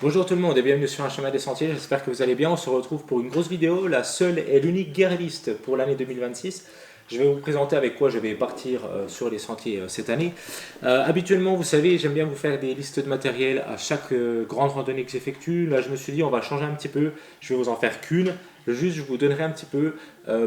Bonjour tout le monde et bienvenue sur un chemin des sentiers, j'espère que vous allez bien. On se retrouve pour une grosse vidéo, la seule et l'unique guerre list pour l'année 2026. Je vais vous présenter avec quoi je vais partir sur les sentiers cette année. Habituellement, vous savez, j'aime bien vous faire des listes de matériel à chaque grande randonnée que j'effectue. Là, je me suis dit, on va changer un petit peu. Je vais vous en faire qu'une. Juste, je vous donnerai un petit peu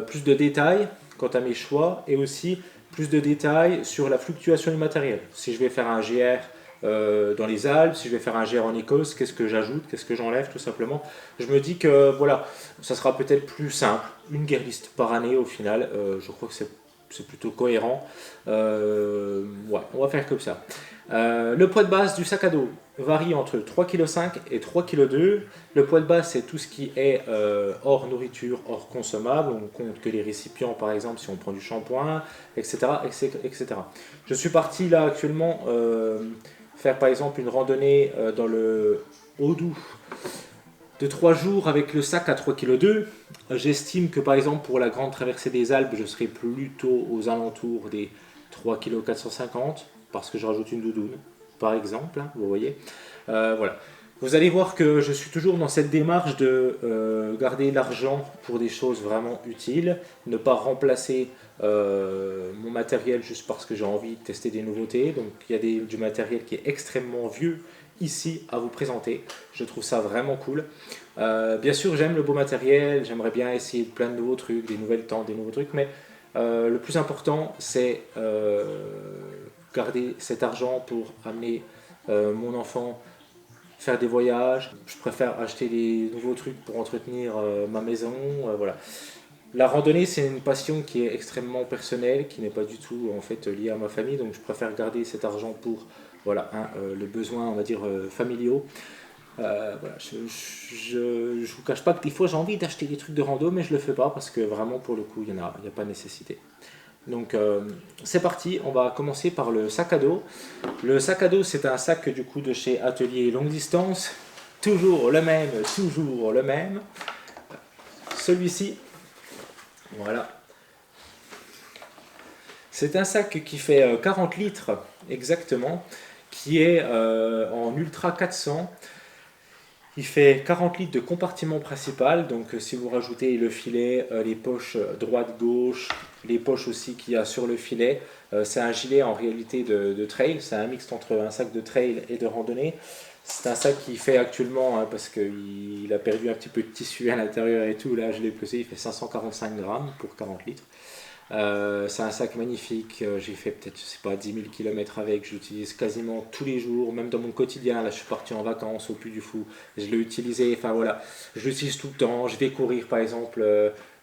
plus de détails quant à mes choix et aussi plus de détails sur la fluctuation du matériel. Si je vais faire un GR dans les Alpes, si je vais faire un GR en Écosse, qu'est-ce que j'ajoute, qu'est-ce que j'enlève, tout simplement. Je me dis que voilà, ça sera peut-être plus simple, une guerre liste par année au final. Je crois que c'est plutôt cohérent. Ouais, on va faire comme ça. Le poids de base du sac à dos varie entre 3,5 kg et 3,2 kg. Le poids de base, c'est tout ce qui est hors nourriture, hors consommable. On compte que les récipients, par exemple, si on prend du shampoing, etc. etc. Je suis parti là actuellement faire par exemple une randonnée dans le Haut-Doubs de 3 jours avec le sac à 3,2 kg. J'estime que par exemple pour la grande traversée des Alpes, je serai plutôt aux alentours des 3,450 kg parce que je rajoute une doudoune, par exemple, hein, vous voyez. Voilà. Vous allez voir que je suis toujours dans cette démarche de garder l'argent pour des choses vraiment utiles, ne pas remplacer mon matériel juste parce que j'ai envie de tester des nouveautés. Donc il y a du matériel qui est extrêmement vieux ici à vous présenter. Je trouve ça vraiment cool. Bien sûr, j'aime le beau matériel, j'aimerais bien essayer plein de nouveaux trucs, des nouvelles tentes, des nouveaux trucs, mais le plus important, c'est garder cet argent pour amener mon enfant faire des voyages. Je préfère acheter des nouveaux trucs pour entretenir ma maison. Voilà. La randonnée, c'est une passion qui est extrêmement personnelle, qui n'est pas du tout en fait liée à ma famille, donc je préfère garder cet argent pour voilà, le besoin, on va dire, familiaux. Voilà, je vous cache pas que des fois j'ai envie d'acheter des trucs de rando, mais je le fais pas parce que vraiment pour le coup il y a pas nécessité. Donc c'est parti, on va commencer par le sac à dos. Le sac à dos, c'est un sac du coup de chez Atelier Longue Distance, toujours le même, toujours le même. Celui-ci, voilà. C'est un sac qui fait 40 litres exactement, qui est en Ultra 400. Il fait 40 litres de compartiment principal, donc si vous rajoutez le filet, les poches droite-gauche, les poches aussi qu'il y a sur le filet, c'est un gilet en réalité de trail, c'est un mix entre un sac de trail et de randonnée. C'est un sac qui fait actuellement, hein, parce qu'il a perdu un petit peu de tissu à l'intérieur et tout, là je l'ai pesé, il fait 545 grammes pour 40 litres. C'est un sac magnifique, j'ai fait peut-être, je sais pas, 10 000 km avec, je l'utilise quasiment tous les jours, même dans mon quotidien. Là, je suis parti en vacances au Puy du Fou, je l'ai utilisé, enfin voilà, je l'utilise tout le temps. Je vais courir par exemple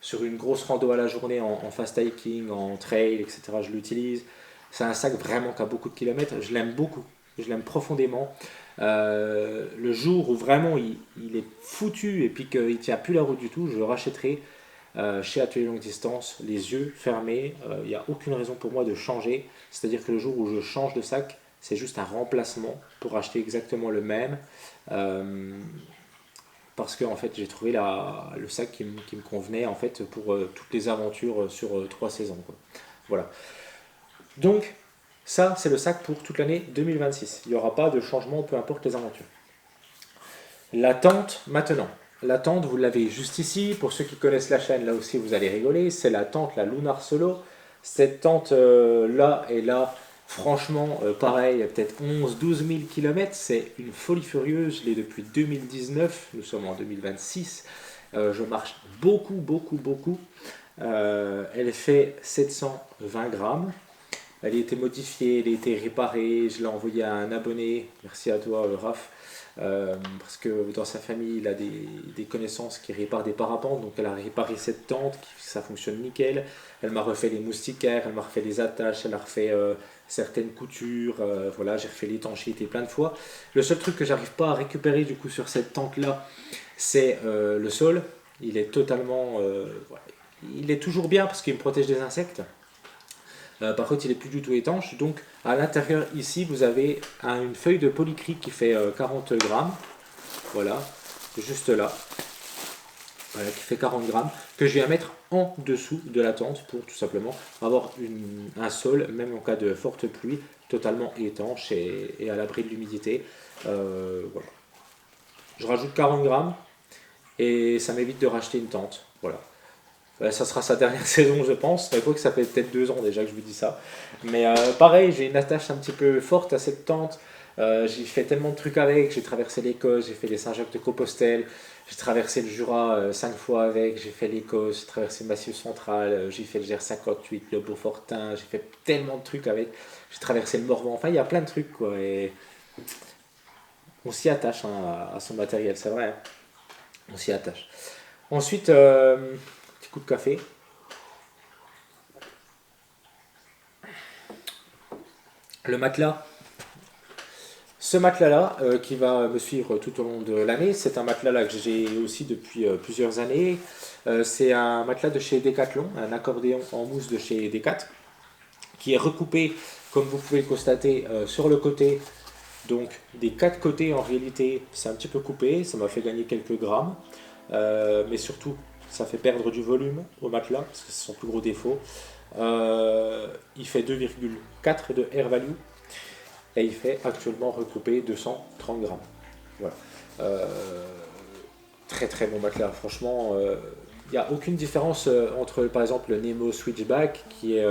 sur une grosse rando à la journée en fast hiking, en trail, etc. Je l'utilise. C'est un sac vraiment qui a beaucoup de kilomètres, je l'aime beaucoup, je l'aime profondément. Le jour où vraiment il est foutu et puis qu'il ne tient plus la route du tout, je le rachèterai chez Atelier Longue Distance, les yeux fermés. Il n'y a aucune raison pour moi de changer. C'est-à-dire que le jour où je change de sac, c'est juste un remplacement pour acheter exactement le même. Euh, Parce que en fait, j'ai trouvé le sac qui me convenait en fait pour toutes les aventures sur 3 saisons, quoi. Voilà. Donc, ça, c'est le sac pour toute l'année 2026. Il n'y aura pas de changement, peu importe les aventures. La tente, maintenant. La tente, vous l'avez juste ici. Pour ceux qui connaissent la chaîne, là aussi, vous allez rigoler. C'est la tente, la Lunar Solo. Cette tente là et là, franchement, pareil, il y a peut-être 11-12 000 km. C'est une folie furieuse. Je l'ai depuis 2019. Nous sommes en 2026. Je marche beaucoup, beaucoup, beaucoup. Elle fait 720 grammes. Elle a été modifiée, elle a été réparée. Je l'ai envoyée à un abonné. Merci à toi, Raph. Parce que dans sa famille, il a des connaissances qui réparent des parapentes, donc elle a réparé cette tente, ça fonctionne nickel. Elle m'a refait les moustiquaires, elle m'a refait les attaches, elle a refait certaines coutures, voilà, j'ai refait l'étanchéité plein de fois. Le seul truc que j'arrive pas à récupérer du coup sur cette tente là, c'est le sol. Il est totalement, voilà. Il est toujours bien parce qu'il me protège des insectes. Par contre, il est plus du tout étanche. Donc, à l'intérieur, ici, vous avez une feuille de polycrite qui fait 40 grammes. Voilà, juste là. Voilà, qui fait 40 grammes. Que je viens mettre en dessous de la tente pour tout simplement avoir un sol, même en cas de forte pluie, totalement étanche et à l'abri de l'humidité. Voilà. je rajoute 40 grammes et ça m'évite de racheter une tente. Voilà. Ça sera sa dernière saison, je pense. Mais quoi que ça fait peut-être 2 ans déjà que je vous dis ça. Mais pareil, j'ai une attache un petit peu forte à cette tente. J'ai fait tellement de trucs avec. J'ai traversé l'Écosse, j'ai fait les Saint-Jacques-de-Compostelle, j'ai traversé le Jura 5 fois avec. J'ai fait l'Écosse, j'ai traversé le Massif central, j'ai fait le GR58, le Beaufortin. J'ai fait tellement de trucs avec. J'ai traversé le Morvan. Enfin, il y a plein de trucs quoi. Et on s'y attache hein, à son matériel, c'est vrai, hein. On s'y attache. Ensuite, petit coup de café. Le matelas. Ce matelas-là, qui va me suivre tout au long de l'année, c'est un matelas-là que j'ai aussi depuis plusieurs années. C'est un matelas de chez Decathlon, un accordéon en mousse de chez Decat, qui est recoupé, comme vous pouvez le constater, sur le côté. Donc, des 4 côtés, en réalité, c'est un petit peu coupé, ça m'a fait gagner quelques grammes. Mais surtout, ça fait perdre du volume au matelas, parce que c'est son plus gros défaut. Il fait 2,4 de air value et il fait actuellement recoupé 230 grammes. Voilà. Euh, Très très bon matelas, franchement. Il n'y a aucune différence entre par exemple le Nemo Switchback qui est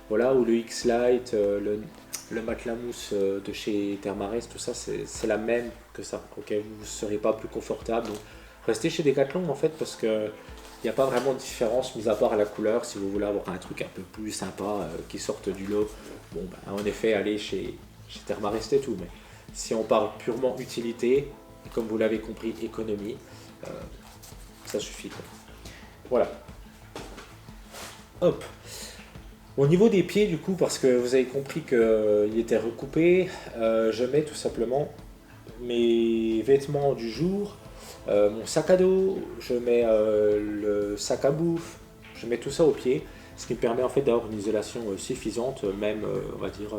voilà, ou le X-Lite, le matelas mousse de chez Thermarest, tout ça c'est la même que ça. Ok, vous ne serez pas plus confortable. Donc, restez chez Decathlon en fait parce que il n'y a pas vraiment de différence, mis à part la couleur. Si vous voulez avoir un truc un peu plus sympa qui sorte du lot, bon, ben, en effet, allez chez Thermarest et tout. Mais si on parle purement utilité, comme vous l'avez compris, économie, euh, ça suffit, quoi. Voilà. Hop. Au niveau des pieds, du coup, parce que vous avez compris qu'il était recoupé, je mets tout simplement mes vêtements du jour, mon sac à dos, je mets le sac à bouffe, je mets tout ça au pied, ce qui me permet en fait d'avoir une isolation suffisante, même on va dire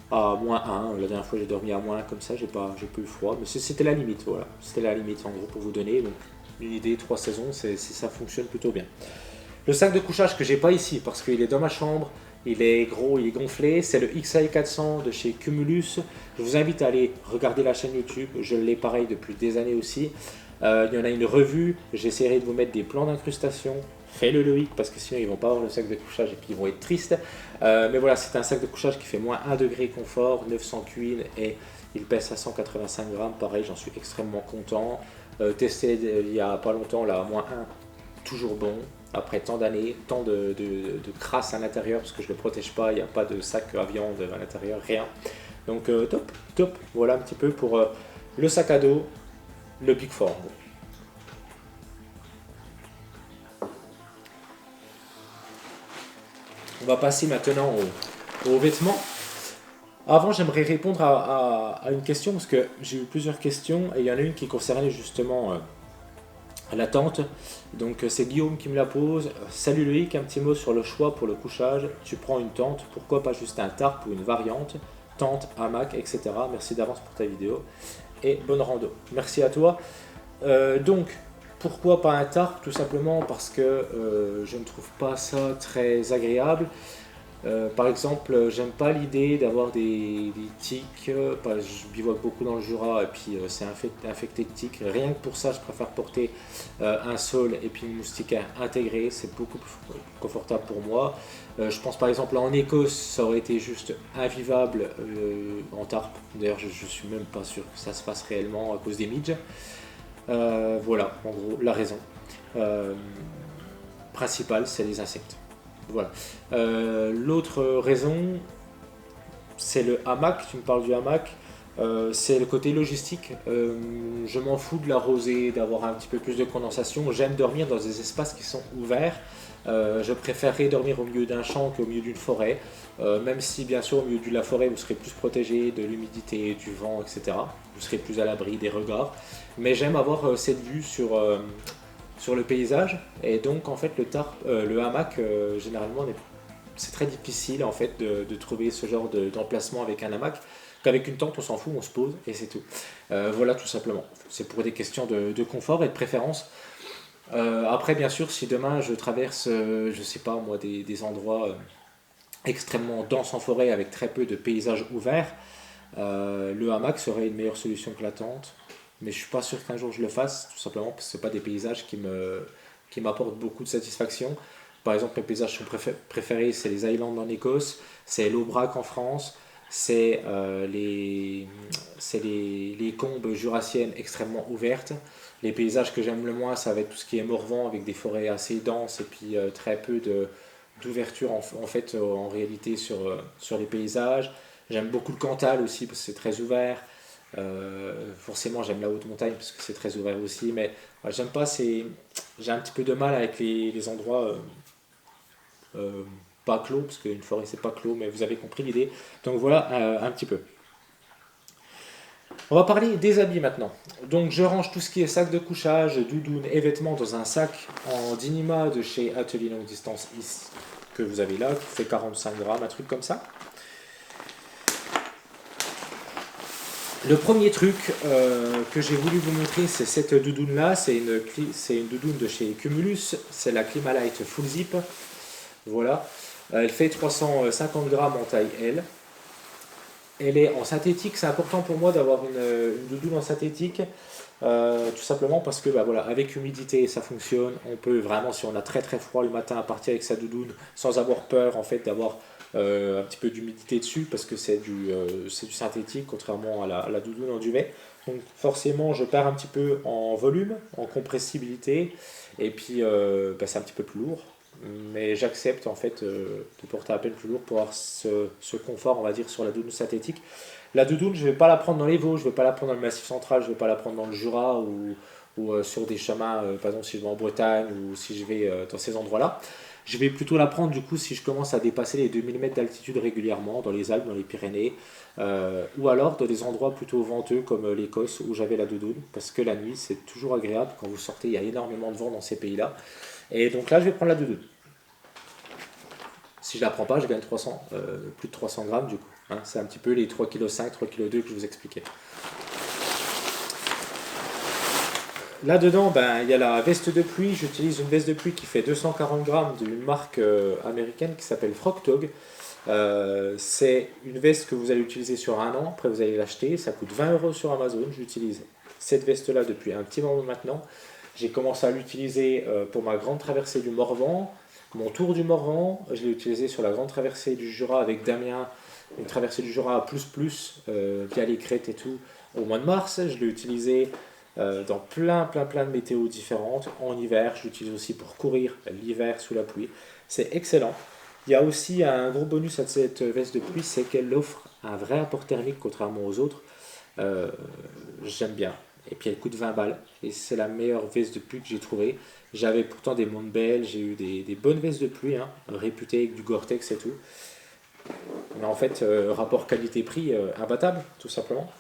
à -1. La dernière fois j'ai dormi à -1 comme ça, j'ai pas eu froid, mais c'était la limite, voilà. C'était la limite en gros pour vous donner. Donc, une idée, 3 saisons, ça fonctionne plutôt bien. Le sac de couchage que j'ai pas ici parce qu'il est dans ma chambre, il est gros, il est gonflé, c'est le XL 400 de chez Cumulus. Je vous invite à aller regarder la chaîne YouTube, je l'ai pareil depuis des années aussi. Il y en a une revue, j'essaierai de vous mettre des plans d'incrustation. Fais-le Loïc parce que sinon ils vont pas avoir le sac de couchage et puis ils vont être tristes. Mais voilà, c'est un sac de couchage qui fait -1 degré confort, 900 queen et il pèse à 185 grammes. Pareil, j'en suis extrêmement content. Testé il y a pas longtemps, là, -1, toujours bon. Après tant d'années, tant de crasse à l'intérieur, parce que je ne le protège pas, il n'y a pas de sac à viande à l'intérieur, rien. Donc top, top. Voilà un petit peu pour le sac à dos, le Big Four. On va passer maintenant aux vêtements. Avant, j'aimerais répondre à une question, parce que j'ai eu plusieurs questions, et il y en a une qui concernait justement la tente. Donc c'est Guillaume qui me la pose. Salut Loïc, un petit mot sur le choix pour le couchage. Tu prends une tente, pourquoi pas juste un tarp ou une variante, tente, hamac, etc. Merci d'avance pour ta vidéo et bonne rando. Merci à toi. Donc pourquoi pas un tarp? Tout simplement parce que je ne trouve pas ça très agréable. Par exemple, j'aime pas l'idée d'avoir des tiques. Je bivouac beaucoup dans le Jura et puis c'est infecté de tiques. Rien que pour ça, je préfère porter un sol et puis une moustiquaire intégrée. C'est beaucoup plus confortable pour moi. Je pense par exemple en Écosse, ça aurait été juste invivable en tarp. D'ailleurs, je suis même pas sûr que ça se fasse réellement à cause des midges. Voilà, en gros, la raison principale, c'est les insectes. Voilà. L'autre raison, c'est le hamac. Tu me parles du hamac. C'est le côté logistique. Je m'en fous de la rosée, d'avoir un petit peu plus de condensation. J'aime dormir dans des espaces qui sont ouverts. Je préférerais dormir au milieu d'un champ qu'au milieu d'une forêt. Même si, bien sûr, au milieu de la forêt, vous serez plus protégé de l'humidité, du vent, etc. Vous serez plus à l'abri des regards. Mais j'aime avoir cette vue sur le paysage. Et donc, en fait, le hamac, généralement, c'est très difficile en fait de trouver ce genre d'emplacement avec un hamac. Qu'avec une tente, on s'en fout, on se pose et c'est tout. Voilà, tout simplement. C'est pour des questions de confort et de préférence. Après, bien sûr, si demain je traverse, je sais pas moi, des endroits extrêmement denses en forêt avec très peu de paysages ouverts, le hamac serait une meilleure solution que la tente. mais je suis pas sûr qu'un jour je le fasse, tout simplement parce que c'est pas des paysages qui m'apportent beaucoup de satisfaction. Par exemple, mes paysages sont préférés, c'est les Highlands en Écosse, c'est l'Aubrac en France, c'est les combes jurassiennes extrêmement ouvertes. Les paysages que j'aime le moins, ça va être tout ce qui est Morvan avec des forêts assez denses et puis très peu d'ouverture en fait en réalité sur les paysages. J'aime beaucoup le Cantal aussi parce que c'est très ouvert. Forcément, j'aime la haute montagne parce que c'est très ouvert aussi, mais ouais, j'aime pas. J'ai un petit peu de mal avec les endroits euh, pas clos, parce qu'une forêt c'est pas clos, mais vous avez compris l'idée. Donc voilà un petit peu. On va parler des habits maintenant. Donc je range tout ce qui est sac de couchage, doudoune et vêtements dans un sac en Dynima de chez Atelier Longue Distance ici, que vous avez là, qui fait 45 grammes, un truc comme ça. Le premier truc que j'ai voulu vous montrer, c'est cette doudoune là. C'est une doudoune de chez Cumulus. C'est la Climalite Full Zip. Voilà. Elle fait 350 grammes en taille L. Elle est en synthétique. C'est important pour moi d'avoir une doudoune en synthétique. Tout simplement parce que bah, voilà, avec humidité ça fonctionne. On peut vraiment, si on a très très froid le matin, partir avec sa doudoune sans avoir peur en fait d'avoir un petit peu d'humidité dessus parce que c'est du synthétique contrairement à la doudoune en duvet. Donc forcément je perds un petit peu en volume, en compressibilité et puis bah, c'est un petit peu plus lourd. Mais j'accepte en fait de porter à peine plus lourd pour avoir ce confort on va dire sur la doudoune synthétique. La doudoune, je ne vais pas la prendre dans les Vosges, je ne vais pas la prendre dans le Massif central, je ne vais pas la prendre dans le Jura ou sur des chemins, par exemple si je vais en Bretagne ou si je vais dans ces endroits-là. Je vais plutôt la prendre du coup si je commence à dépasser les 2000 mètres d'altitude régulièrement, dans les Alpes, dans les Pyrénées, ou alors dans des endroits plutôt venteux comme l'Écosse où j'avais la doudoune, parce que la nuit c'est toujours agréable quand vous sortez, il y a énormément de vent dans ces pays-là. Et donc là je vais prendre la doudoune. Si je ne la prends pas, je gagne plus de 300 grammes du coup. Hein, c'est un petit peu les 3,5 kg, 3,2 kg que je vous expliquais. Là-dedans, ben, il y a la veste de pluie. J'utilise une veste de pluie qui fait 240 grammes d'une marque américaine qui s'appelle Frogtog. C'est une veste que vous allez utiliser sur un an. Après, vous allez l'acheter. Ça coûte 20 euros sur Amazon. J'utilise cette veste-là depuis un petit moment maintenant. J'ai commencé à l'utiliser pour ma grande traversée du Morvan. Mon tour du Morvan, je l'ai utilisé sur la grande traversée du Jura avec Damien, une traversée du Jura à plus, via les crêtes et tout, au mois de mars. Je l'ai utilisé dans plein de météos différentes. En hiver, je l'utilise aussi pour courir l'hiver sous la pluie. C'est excellent. Il y a aussi un gros bonus à cette veste de pluie, c'est qu'elle offre un vrai apport thermique contrairement aux autres. Euh, J'aime bien. Et puis elle coûte 20 balles. Et c'est la meilleure veste de pluie que j'ai trouvée. J'avais pourtant des montres belles, j'ai eu des bonnes vestes de pluie, hein, réputées avec du Gore-Tex et tout. Mais en fait, rapport qualité-prix imbattable, tout simplement.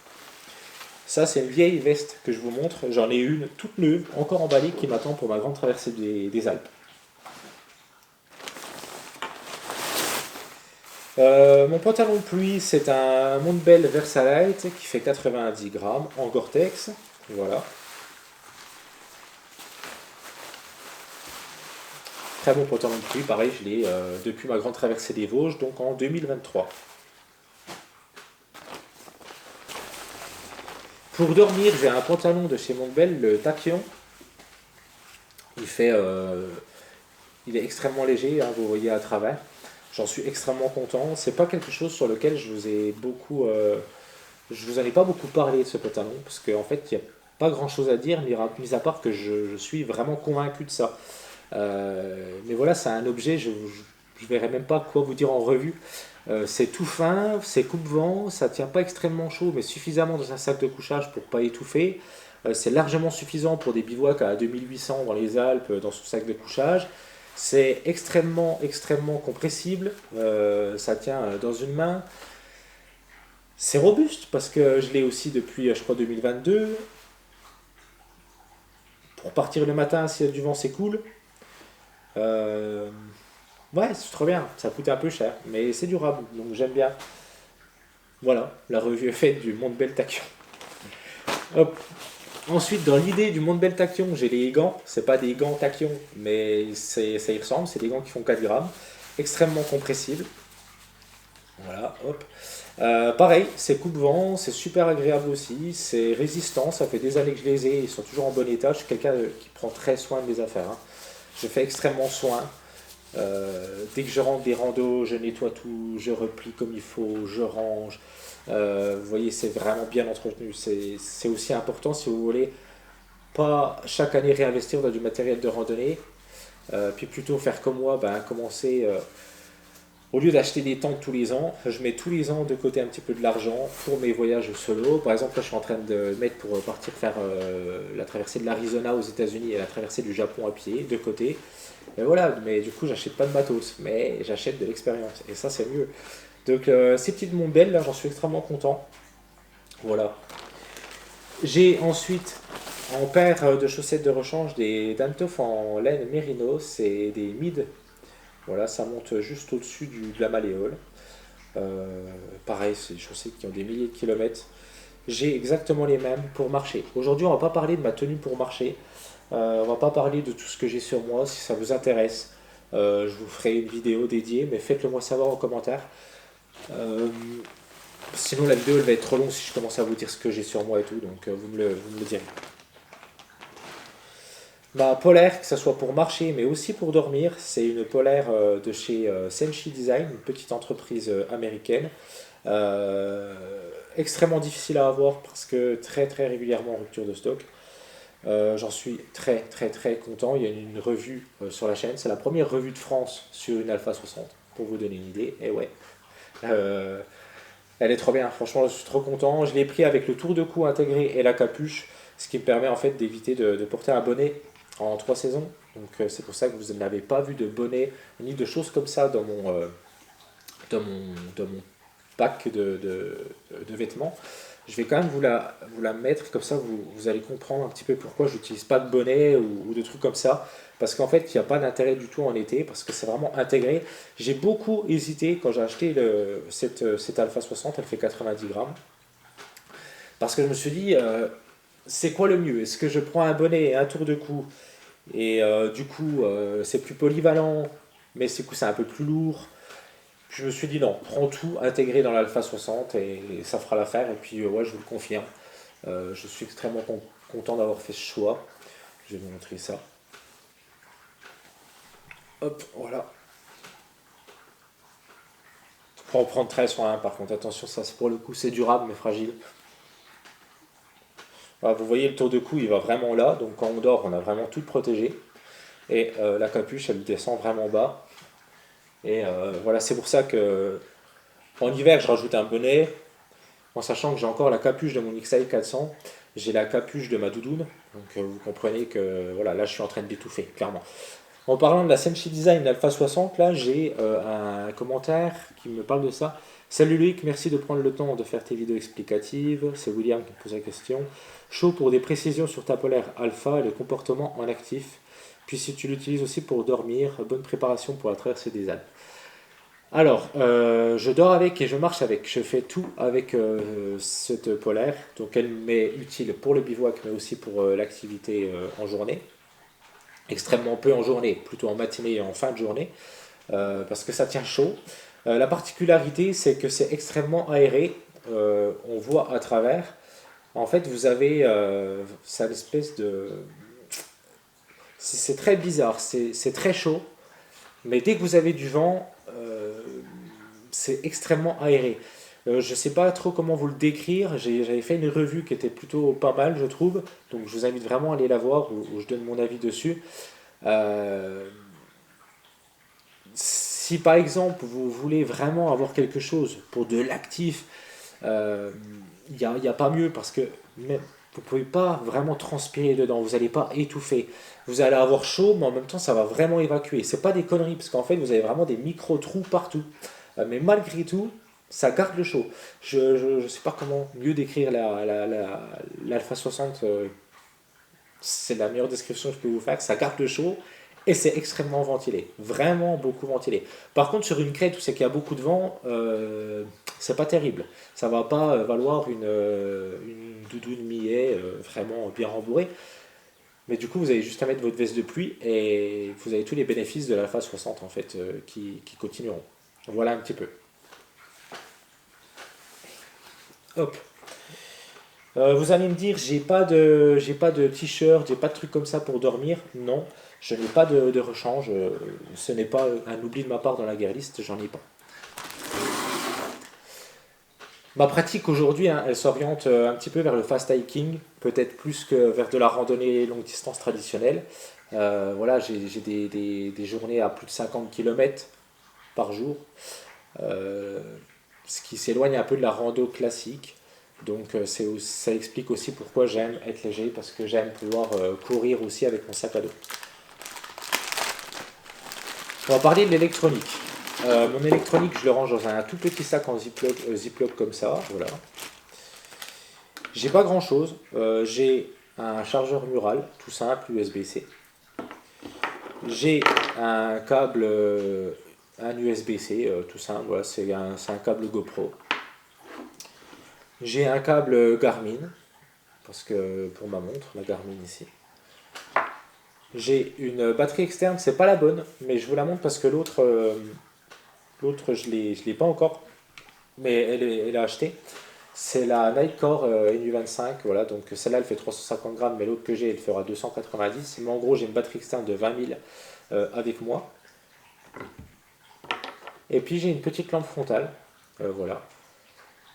Ça, c'est une vieille veste que je vous montre. J'en ai une toute neuve, encore emballée, qui m'attend pour ma grande traversée des Alpes. Mon pantalon de pluie, c'est un Montbell Versalite qui fait 90 grammes en Gore-Tex. Voilà. Très bon pantalon de pluie, pareil, je l'ai depuis ma grande traversée des Vosges, donc en 2023. Pour dormir, j'ai un pantalon de chez Montbell, le Tachyon. Il fait, il est extrêmement léger, hein, vous voyez à travers. J'en suis extrêmement content. C'est pas quelque chose sur lequel je vous en ai pas beaucoup parlé de ce pantalon, parce qu'en fait, il n'y a pas grand chose à dire, mis à part que je suis vraiment convaincu de ça. Mais voilà, c'est un objet, je ne verrai même pas quoi vous dire en revue. C'est tout fin, c'est coupe-vent, ça tient pas extrêmement chaud, mais suffisamment dans un sac de couchage pour pas étouffer. C'est largement suffisant pour des bivouacs à 2800 dans les Alpes, dans son sac de couchage. C'est extrêmement compressible, ça tient dans une main. C'est robuste parce que je l'ai aussi depuis, je crois, 2022. Pour partir le matin, s'il y a du vent, c'est cool. Euh, Ouais, c'est trop bien. Ça coûte un peu cher, mais c'est durable, donc j'aime bien. Voilà, la revue est faite du Montbell Tachyon. Hop. Ensuite, dans l'idée du Montbell Tachyon, j'ai les gants. C'est pas des gants Tachyon, mais ça y ressemble. C'est des gants qui font 4 grammes, extrêmement compressibles. Voilà, hop. Pareil, c'est coupe-vent, c'est super agréable aussi, c'est résistant, ça fait des années que je les ai, ils sont toujours en bon état. Je suis quelqu'un qui prend très soin de mes affaires, hein. Je fais extrêmement soin. Dès que je rentre des randos, je nettoie tout, je replie comme il faut, je range. Vous voyez, c'est vraiment bien entretenu. C'est aussi important si vous voulez pas chaque année réinvestir dans du matériel de randonnée, puis plutôt faire comme moi, ben, commencer, au lieu d'acheter des tentes tous les ans, je mets tous les ans de côté un petit peu de l'argent pour mes voyages solo. Par exemple, là, je suis en train de mettre pour partir faire la traversée de l'Arizona aux États-Unis et la traversée du Japon à pied, de côté. Et voilà, mais du coup, j'achète pas de matos, mais j'achète de l'expérience. Et ça, c'est mieux. Donc, ces petites mondes-belles, là, j'en suis extrêmement content. Voilà. J'ai ensuite en paire de chaussettes de rechange des Dantoff en laine mérino, c'est des mid. Voilà, ça monte juste au-dessus de la malléole. Euh, Pareil, c'est des chaussettes qui ont des milliers de kilomètres. J'ai exactement les mêmes pour marcher. Aujourd'hui, on va pas parler de ma tenue pour marcher. On va pas parler de tout ce que j'ai sur moi. Si ça vous intéresse, je vous ferai une vidéo dédiée, mais faites-le moi savoir en commentaire. Euh, Sinon, la vidéo elle va être trop longue si je commence à vous dire ce que j'ai sur moi et tout, donc vous me le direz. Ma polaire, que ce soit pour marcher mais aussi pour dormir, c'est une polaire de chez Senshi Design, une petite entreprise américaine. Euh, Extrêmement difficile à avoir parce que très très régulièrement en rupture de stock. J'en suis très très très content. Il y a une revue sur la chaîne. C'est la première revue de France sur une Alpha 60, pour vous donner une idée. Et ouais, Euh, elle est trop bien. Franchement, je suis trop content. Je l'ai pris avec le tour de cou intégré et la capuche, ce qui me permet en fait d'éviter de porter un bonnet en 3 saisons. Donc c'est pour ça que vous n'avez pas vu de bonnet ni de choses comme ça dans mon pack de vêtements. Je vais quand même vous la mettre, comme ça vous allez comprendre un petit peu pourquoi je n'utilise pas de bonnet ou de trucs comme ça. Parce qu'en fait, il n'y a pas d'intérêt du tout en été, parce que c'est vraiment intégré. J'ai beaucoup hésité quand j'ai acheté cette Alpha 60, elle fait 90 grammes. Parce que je me suis dit, c'est quoi le mieux? Est-ce que je prends un bonnet et un tour de cou et du coup c'est plus polyvalent, mais du coup c'est un peu plus lourd. Je me suis dit non, prends tout intégré dans l'Alpha 60 et ça fera l'affaire. Et puis ouais, je vous le confirme. Je suis extrêmement content d'avoir fait ce choix. Je vais vous montrer ça. Hop, voilà. Faut en prendre 13 sur un par contre. Attention, ça c'est pour le coup, c'est durable mais fragile. Voilà, vous voyez le tour de cou, il va vraiment là. Donc quand on dort, on a vraiment tout protégé. Et la capuche, elle descend vraiment bas. Et voilà, c'est pour ça que en hiver, je rajoute un bonnet, en sachant que j'ai encore la capuche de mon XAI 400, j'ai la capuche de ma doudoune, donc vous comprenez que voilà, là je suis en train de d'étouffer, clairement. En parlant de la Senshi Design Alpha 60, là j'ai un commentaire qui me parle de ça. Salut Loïc, merci de prendre le temps de faire tes vidéos explicatives. C'est William qui me pose la question. Chaud pour des précisions sur ta polaire alpha et le comportement en actif. Puis si tu l'utilises aussi pour dormir, bonne préparation pour la traversée des Alpes. Alors, je dors avec et je marche avec. Je fais tout avec cette polaire. Donc, elle m'est utile pour le bivouac, mais aussi pour l'activité en journée. Extrêmement peu en journée, plutôt en matinée et en fin de journée, parce que ça tient chaud. La particularité, c'est que c'est extrêmement aéré. On voit à travers. En fait, vous avez ça l'espèce de. C'est très bizarre. C'est très chaud, mais dès que vous avez du vent, c'est extrêmement aéré. Je ne sais pas trop comment vous le décrire. J'avais fait une revue qui était plutôt pas mal, je trouve. Donc je vous invite vraiment à aller la voir, où je donne mon avis dessus. Euh, Si par exemple vous voulez vraiment avoir quelque chose pour de l'actif, euh, il y a pas mieux parce que même, vous ne pouvez pas vraiment transpirer dedans, vous n'allez pas étouffer. Vous allez avoir chaud, mais en même temps ça va vraiment évacuer. C'est pas des conneries parce qu'en fait vous avez vraiment des micro-trous partout. Mais malgré tout, ça garde le chaud. Je ne sais pas comment mieux décrire l'Alpha 60. C'est la meilleure description que je peux vous faire. Ça garde le chaud et c'est extrêmement ventilé. Vraiment beaucoup ventilé. Par contre, sur une crête où c'est qu'il y a beaucoup de vent, c'est pas terrible. Ça va pas valoir une doudoune millet vraiment bien rembourrée. Mais du coup, vous avez juste à mettre votre veste de pluie et vous avez tous les bénéfices de l'Alpha 60 en fait qui continueront. Voilà un petit peu. Hop. Vous allez me dire, j'ai pas de t-shirt, j'ai pas de trucs comme ça pour dormir. Non, je n'ai pas de rechange. Ce n'est pas un oubli de ma part dans la gear list, j'en ai pas. Ma pratique aujourd'hui, hein, elle s'oriente un petit peu vers le fast hiking, peut-être plus que vers de la randonnée longue distance traditionnelle. Voilà, j'ai des journées à plus de 50 km par jour, euh, ce qui s'éloigne un peu de la rando classique. Donc ça explique aussi pourquoi j'aime être léger, parce que j'aime pouvoir courir aussi avec mon sac à dos. On va parler de l'électronique. Mon électronique, je le range dans un tout petit sac en Ziploc comme ça. Voilà. J'ai pas grand chose. J'ai un chargeur mural, tout simple, USB-C. J'ai un câble, un USB-C, tout simple. Voilà, c'est un câble GoPro. J'ai un câble Garmin, parce que pour ma montre, la Garmin ici. J'ai une batterie externe, c'est pas la bonne, mais je vous la montre parce que l'autre je l'ai pas encore, mais elle est achetée. C'est la Nightcore NU25, voilà, donc celle-là elle fait 350 grammes, mais l'autre que j'ai elle fera 290. Mais en gros, j'ai une batterie externe de 20 000 avec moi. Et puis j'ai une petite lampe frontale, voilà,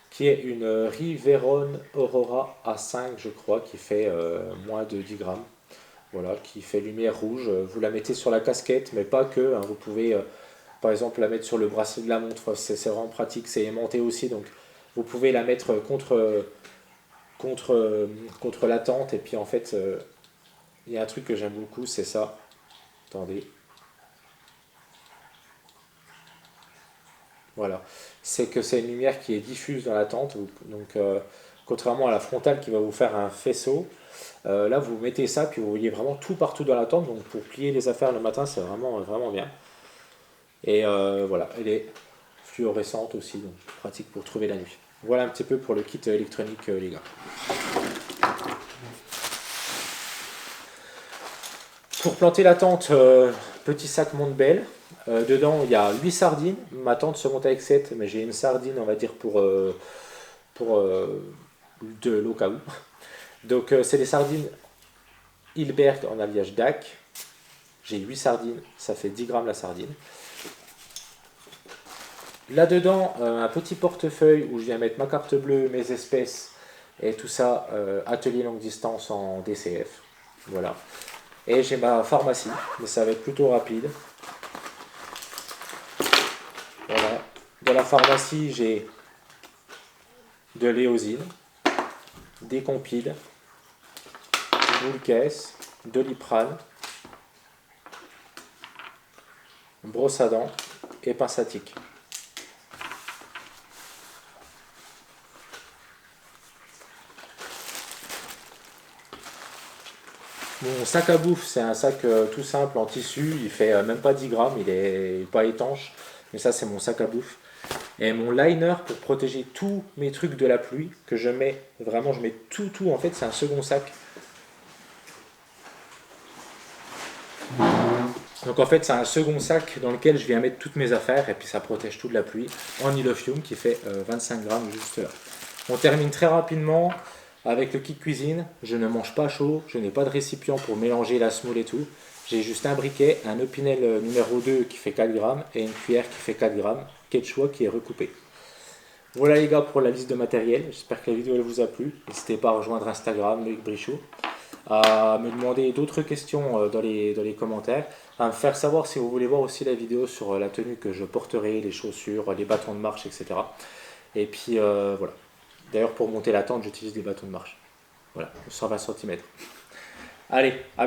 qui est une Riveron Aurora A5, je crois, qui fait moins de 10 grammes. Voilà, qui fait lumière rouge. Vous la mettez sur la casquette, mais pas que, hein. Vous pouvez, par exemple, la mettre sur le bracelet de la montre. C'est vraiment pratique. C'est aimanté aussi, donc vous pouvez la mettre contre la tente. Et puis en fait, il y a un truc que j'aime beaucoup, c'est ça. Attendez. Voilà. C'est que c'est une lumière qui est diffuse dans la tente. Donc, contrairement à la frontale qui va vous faire un faisceau, là, vous mettez ça, puis vous voyez vraiment tout partout dans la tente. Donc, pour plier les affaires le matin, c'est vraiment, vraiment bien. Et voilà, elle est fluorescente aussi, donc pratique pour trouver la nuit. Voilà un petit peu pour le kit électronique, les gars. Pour planter la tente, petit sac Montbel. Dedans, il y a 8 sardines. Ma tente se monte avec 7, mais j'ai une sardine, on va dire, pour de l'eau cas où. Donc, c'est des sardines Hilberg en alliage DAC. J'ai 8 sardines, ça fait 10 grammes la sardine. Là-dedans, un petit portefeuille où je viens mettre ma carte bleue, mes espèces et tout ça, atelier longue distance en DCF. Voilà. Et j'ai ma pharmacie, mais ça va être plutôt rapide. Voilà. Dans la pharmacie, j'ai de l'éosine, des compiles, boule caisse, Doliprane, brosse à dents et pince à tic. Mon sac à bouffe, c'est un sac tout simple en tissu, il fait même pas 10 grammes, il est pas étanche, mais ça c'est mon sac à bouffe. Et mon liner pour protéger tous mes trucs de la pluie, que je mets, vraiment je mets tout, en fait c'est un second sac. Donc en fait c'est un second sac dans lequel je viens mettre toutes mes affaires et puis ça protège tout de la pluie en Ilofium qui fait 25 grammes juste là. On termine très rapidement. Avec le kit cuisine, je ne mange pas chaud, je n'ai pas de récipient pour mélanger la semoule et tout. J'ai juste un briquet, un Opinel numéro 2 qui fait 4 grammes et une cuillère qui fait 4 grammes, quechua qui est recoupé. Voilà les gars pour la liste de matériel, j'espère que la vidéo elle vous a plu. N'hésitez pas à rejoindre Instagram, Loïc Brichoux, à me demander d'autres questions dans les commentaires, à me faire savoir si vous voulez voir aussi la vidéo sur la tenue que je porterai, les chaussures, les bâtons de marche, etc. Et puis voilà. D'ailleurs, pour monter la tente, j'utilise des bâtons de marche. Voilà, 120 cm. Allez, à